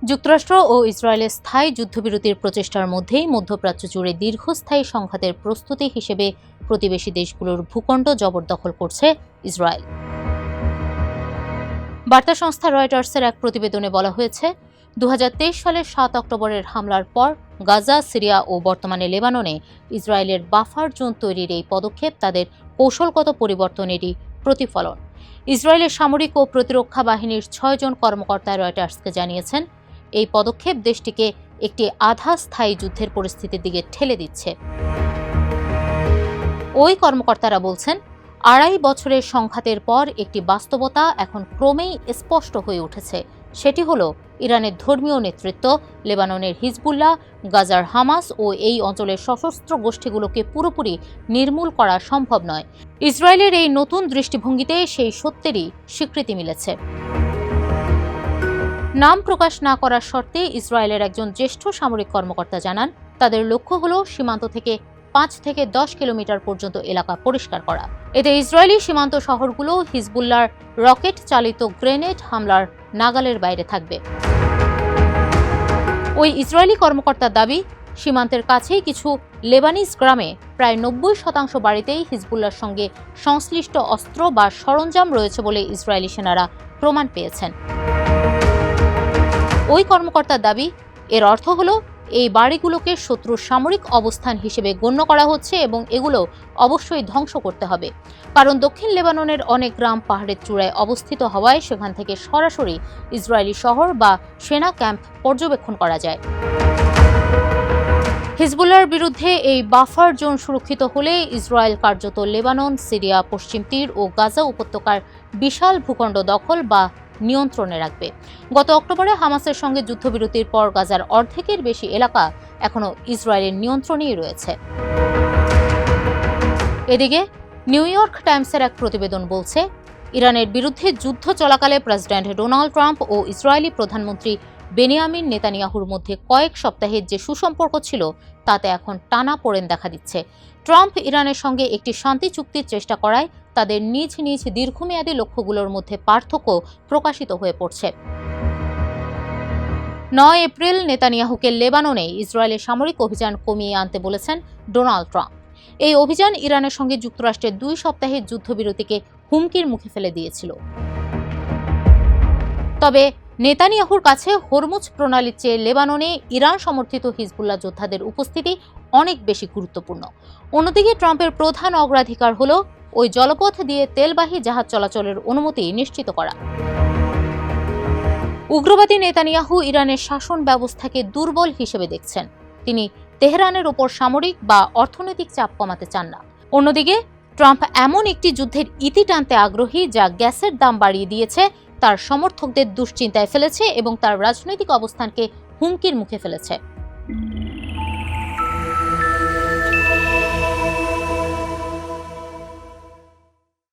যুক্তরাষ্ট্র ও ইসরায়েলের স্থায়ী যুদ্ধবিরতির প্রচেষ্টার মধ্যেই মধ্যপ্রাচ্য জুড়ে দীর্ঘস্থায়ী সংঘাতের প্রস্তুতি হিসেবে প্রতিবেশী দেশগুলোর ভূখণ্ড জবরদখল করছে ইসরায়েল। বার্তা সংস্থা রয়টার্সের এক প্রতিবেদনে বলা হয়েছে, 2023 সালের 7 অক্টোবরের হামলার পর গাজা, সিরিয়া ও বর্তমানে লেবাননে ইসরায়েলের বাফার জোন তৈরির এই পদক্ষেপ তাদের কৌশলগত পরিবর্তনেরই প্রতিফলন। ইসরায়েলের সামরিক ও প্রতিরক্ষা বাহিনীর 6 জন কর্মকর্তা রয়টার্সকে জানিয়েছেন, এই পদক্ষেপ দেশটিকে একটি আধা স্থায়ী যুদ্ধের পরিস্থিতির দিকে ঠেলে দিচ্ছে। ওই কর্মকর্তারা বলছেন, 2.5 বছরের সংঘাতের পর একটি বাস্তবতা এখন ক্রমেই স্পষ্ট হয়ে উঠেছে। সেটি হলো ইরানের ধর্মীয় নেতৃত্ব, লেবাননের হিজবুল্লাহ, গাজার হামাস ও এই অঞ্চলের সশস্ত্র গোষ্ঠীগুলোকে পুরোপুরি নির্মূল করা সম্ভব নয়। ইসরায়েলের এই নতুন দৃষ্টিভঙ্গিতে সেই সত্যেরই স্বীকৃতি মিলেছে। নাম প্রকাশ না করার শর্তে ইসরায়েলের একজন জ্যেষ্ঠ সামরিক কর্মকর্তা জানান, তাদের লক্ষ্য হলো সীমান্ত থেকে 5 থেকে 10 কিলোমিটার পর্যন্ত এলাকা পরিষ্কার করা। এতে ইসরায়েলি সীমান্ত শহরগুলো হিজবুল্লাহর রকেট চালিত গ্রেনেড হামলার নাগালের বাইরে থাকবে। ওই ইসরায়েলি কর্মকর্তার দাবি, সীমান্তের কাছেই কিছু লেবানিজ গ্রামে প্রায় 90% বাড়িতেই হিজবুল্লাহর সঙ্গে সংশ্লিষ্ট অস্ত্র বা সরঞ্জাম রয়েছে বলে ইসরায়েলি সেনারা প্রমাণ পেয়েছেন। ওই কর্মকর্তার দাবি, এর অর্থ হলো এই বাড়িগুলোকে শত্রুর সামরিক অবস্থান হিসেবে গণ্য করা হচ্ছে এবং এগুলো অবশ্যই ধ্বংস করতে হবে, কারণ দক্ষিণ লেবাননের অনেক গ্রাম পাহাড়ের চূড়ায় অবস্থিত হওয়ায় সেখান থেকে সরাসরি ইসরায়েলি শহর বা সেনা ক্যাম্প পর্যবেক্ষণ করা যায়। হিজবুল্লাহর বিরুদ্ধে এই বাফার জোন সুরক্ষিত হলে ইসরায়েল কার্যত লেবানন, সিরিয়া, পশ্চিম তীর ও গাজা উপত্যকার বিশাল ভূখণ্ড দখল বা নিয়ন্ত্রণে রাখবে। গত অক্টোবরে হামাসের সঙ্গে যুদ্ধবিরতির পর গাজার অর্ধেকের বেশি এলাকা এখনো ইসরায়েলের নিয়ন্ত্রণেই রয়েছে। এদিকে নিউ ইয়র্ক টাইমসের এক প্রতিবেদন বলছে, ইরানের বিরুদ্ধে যুদ্ধ চলাকালে প্রেসিডেন্ট ডোনাল্ড ট্রাম্প ও ইসরায়েলি প্রধানমন্ত্রী বেনিয়ামিন নেতানিয়াহুর মধ্যে কয়েক সপ্তাহের যে সুসম্পর্ক ছিল তাতে এখন টানাপোড়েন দেখা দিচ্ছে। ট্রাম্প ইরানের সঙ্গে একটি শান্তি চুক্তির চেষ্টা করায় তাদের নিজ নিজ দীর্ঘমেয়াদী লক্ষ্যগুলোর মধ্যে পার্থক্য প্রকাশিত হয়ে পড়ছে। 9 এপ্রিল নেতানিয়াহুকে লেবাননে ইসরায়েলের সামরিক অভিযান কমিয়ে আনতে বলেছেন ডোনাল্ড ট্রাম্প। এই অভিযান ইরানের সঙ্গে যুক্তরাষ্ট্রের 2 সপ্তাহের যুদ্ধবিরতিকে হুমকির মুখে ফেলে দিয়েছিল। তবে নেতানিয়াহুর কাছে হরমুজ প্রণালীর চেয়ে লেবাননে ইরান সমর্থিত হিজবুল্লাহ যোদ্ধাদের উপস্থিতি অনেক বেশি গুরুত্বপূর্ণ। অন্যদিকে ট্রাম্পের প্রধান অগ্রাধিকার হলো ওই জলপথ দিয়ে তেলবাহী জাহাজ চলাচলের অনুমতি নিশ্চিত করা। উগ্রবাদী নেতানিয়াহু ইরানের শাসন ব্যবস্থাকে দুর্বল হিসেবে দেখছেন। তিনি তেহরানের ওপর সামরিক বা অর্থনৈতিক চাপ কমাতে চান না। অন্যদিকে ট্রাম্প এমন একটি যুদ্ধের ইতি টানতে আগ্রহী যা গ্যাসের দাম বাড়িয়ে দিয়েছে, তার সমর্থকদের দুশ্চিন্তায় ফেলেছে এবং তার রাজনৈতিক অবস্থানকে হুমকির মুখে ফেলেছে।